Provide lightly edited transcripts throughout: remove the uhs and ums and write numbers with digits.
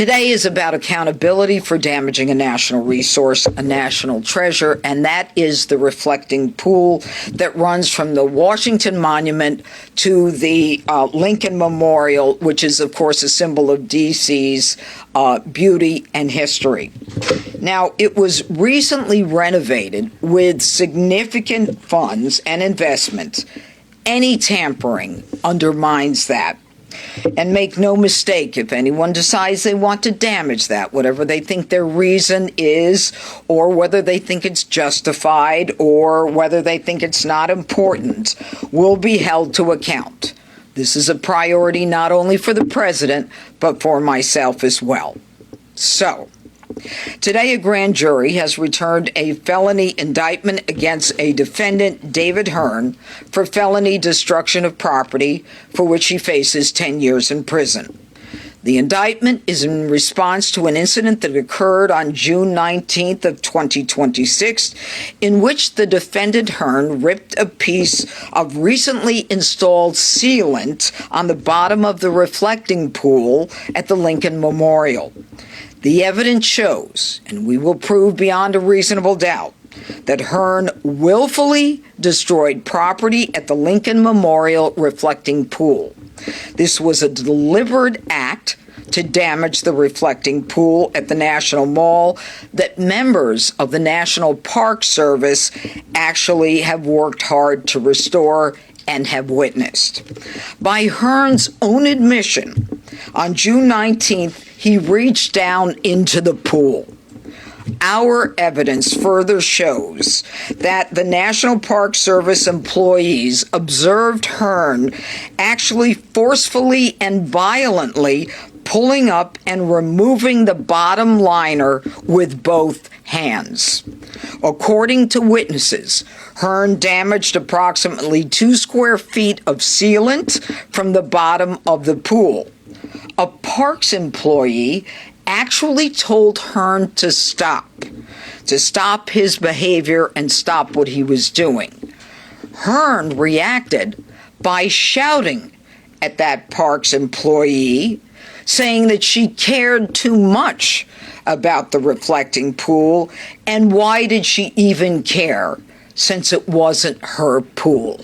Today is about accountability for damaging a national resource, a national treasure, and that is the reflecting pool that runs from the Washington Monument to the Lincoln Memorial, which is, of course, a symbol of D.C.'s beauty and history. Now, it was recently renovated with significant funds and investment. Any tampering undermines that. And make no mistake, if anyone decides they want to damage that, whatever they think their reason is, or whether they think it's justified, or whether they think it's not important, will be held to account. This is a priority not only for the president, but for myself as well. So, today, a grand jury has returned a felony indictment against a defendant, David Hearn, for felony destruction of property, for which he faces 10 years in prison. The indictment is in response to an incident that occurred on June 19th of 2026, in which the defendant Hearn ripped a piece of recently installed sealant on the bottom of the reflecting pool at the Lincoln Memorial. The evidence shows, and we will prove beyond a reasonable doubt, that Hearn willfully destroyed property at the Lincoln Memorial reflecting pool. This was a deliberate act to damage the reflecting pool at the National Mall that members of the National Park Service actually have worked hard to restore and have witnessed. By Hearn's own admission, on June 19th, he reached down into the pool. Our evidence further shows that the National Park Service employees observed Hearn actually forcefully and violently pulling up and removing the bottom liner with both hands. According to witnesses, Hearn damaged approximately 2 square feet of sealant from the bottom of the pool. A Parks employee actually told Hearn to stop his behavior and stop what he was doing. Hearn reacted by shouting at that Parks employee, saying that she cared too much about the reflecting pool, and why did she even care, since it wasn't her pool.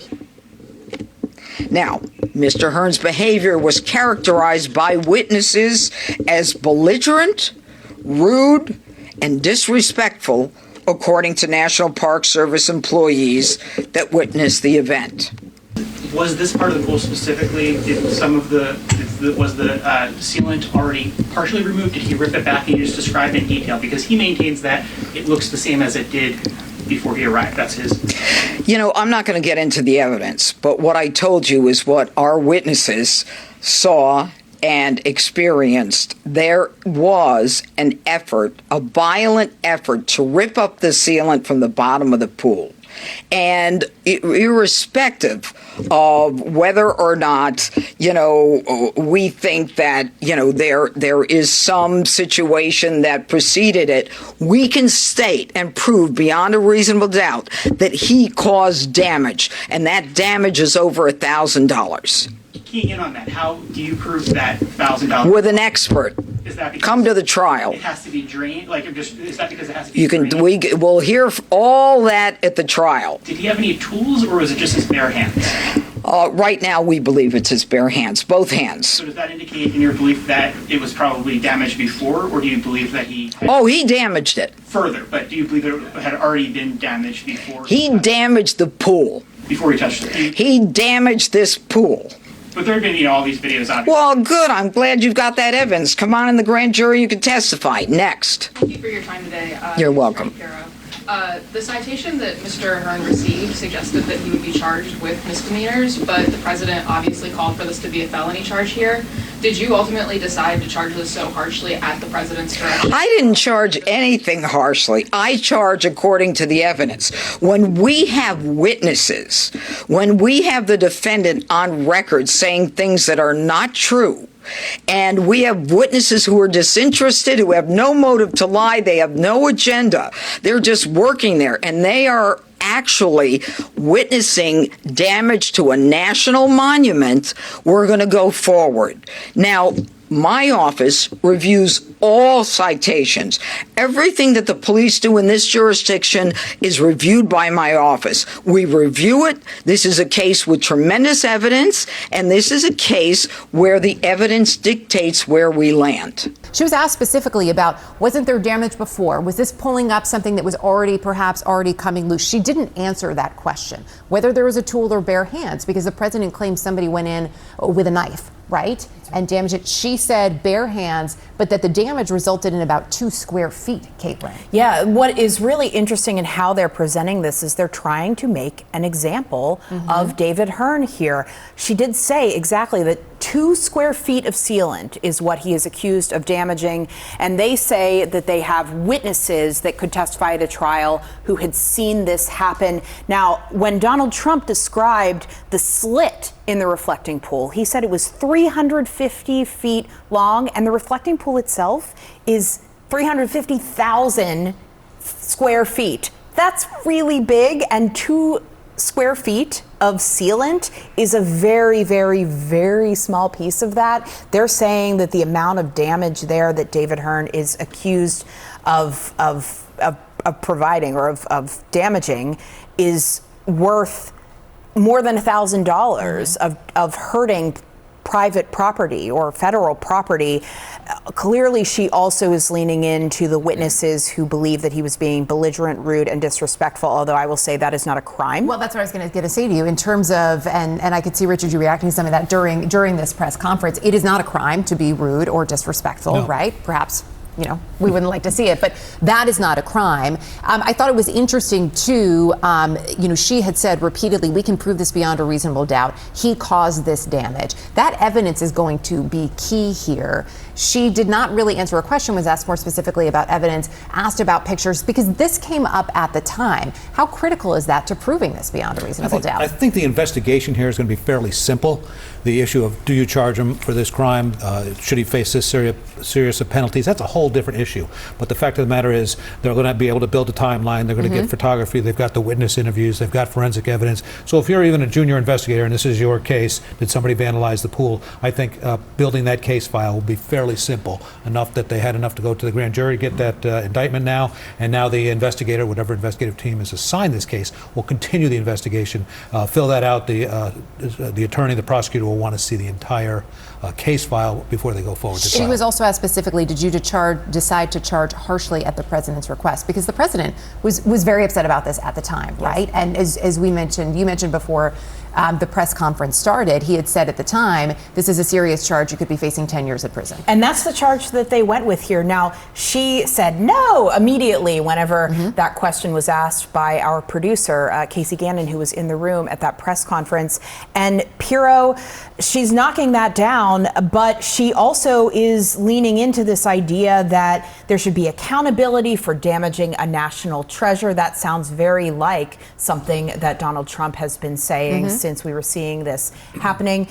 Now, Mr. Hearn's behavior was characterized by witnesses as belligerent, rude, and disrespectful, according to National Park Service employees that witnessed the event. Was this part of the pool specifically, was the sealant already partially removed? Did he rip it back and you just describe in detail? Because he maintains that it looks the same as it did before he arrived. That's his. I'm not going to get into the evidence, but what I told you is what our witnesses saw and experienced. There was an effort, a violent effort, to rip up the sealant from the bottom of the pool. And irrespective of whether or not, we think that, there is some situation that preceded it, we can state and prove beyond a reasonable doubt that he caused damage, and that damage is over $1,000. Keying in on that, how do you prove that $1,000? With an expert. Is that because come to the trial? It has to be drained? Is that because it has to be drained? We'll hear all that at the trial. Did he have any tools, or was it just his bare hands? Right now, we believe it's his bare hands, both hands. So does that indicate in your belief that it was probably damaged before, or do you believe that he... he damaged it. Further, but do you believe it had already been damaged before? He damaged the pool. Before he touched it? He damaged this pool. But there have been, all these videos out. Well, good. I'm glad you've got that evidence. Come on in the grand jury. You can testify. Next. Thank you for your time today. You're welcome. The citation that Mr. Hearn received suggested that he would be charged with misdemeanors, but the president obviously called for this to be a felony charge here. Did you ultimately decide to charge this so harshly at the president's direction? I didn't charge anything harshly. I charge according to the evidence. When we have witnesses, when we have the defendant on record saying things that are not true, and we have witnesses who are disinterested, who have no motive to lie, they have no agenda, they're just working there, and they are actually witnessing damage to a national monument, we're going to go forward. Now, My office reviews all citations. Everything that the police do in this jurisdiction is reviewed by my office. We review it. This is a case with tremendous evidence, and this is a case where the evidence dictates where we land. She was asked specifically about, wasn't there damage before? Was this pulling up something that was perhaps already coming loose? She didn't answer that question, whether there was a tool or bare hands, because the president claims somebody went in with a knife, right, and damaged it. She said bare hands, but that the damage resulted in about 2 square feet, Caitlin. Yeah, what is really interesting in how they're presenting this is they're trying to make an example of David Hearn here. She did say exactly that 2 square feet of sealant is what he is accused of damaging, and they say that they have witnesses that could testify at a trial who had seen this happen. Now, when Donald Trump described the slit in the reflecting pool, he said it was 350 feet long, and the reflecting pool itself is 350,000 square feet. That's really big, and 2 square feet of sealant is a very, very, very small piece of that. They're saying that the amount of damage there that David Hearn is accused of providing or of damaging is worth more than $1,000 of hurting private property or federal property. Clearly, she also is leaning into the witnesses who believe that he was being belligerent, rude, and disrespectful, although I will say that is not a crime. Well, that's what I was going to say to you in terms of, and I could see, Richard, you reacting to some of that during this press conference. It is not a crime to be rude or disrespectful, right? Perhaps, we wouldn't like to see it, but that is not a crime. I thought it was interesting, too, she had said repeatedly, we can prove this beyond a reasonable doubt. He caused this damage. That evidence is going to be key here. She did not really answer a question, was asked more specifically about evidence, asked about pictures, because this came up at the time. How critical is that to proving this beyond a reasonable doubt? I think the investigation here is going to be fairly simple. The issue of, do you charge him for this crime? Should he face this serious of penalties? That's a whole different issue. But the fact of the matter is, they're going to be able to build a timeline. They're going to get photography. They've got the witness interviews. They've got forensic evidence. So if you're even a junior investigator, and this is your case, did somebody vandalize the pool? I think building that case file will be fairly simple, enough that they had enough to go to the grand jury, get that indictment now, and now the investigator, whatever investigative team is assigned this case, will continue the investigation, fill that out. The attorney, the prosecutor will want to see the entire case file before they go forward to trial. She was also asked specifically, did you decide to charge harshly at the president's request? Because the president was very upset about this at the time, right? And as we mentioned, you mentioned before the press conference started, he had said at the time, this is a serious charge, you could be facing 10 years in prison. And that's the charge that they went with here. Now, she said no immediately whenever that question was asked by our producer, Casey Gannon, who was in the room at that press conference. And Pirro, she's knocking that down, but she also is leaning into this idea that there should be accountability for damaging a national treasure. That sounds very like something that Donald Trump has been saying since we were seeing this happening.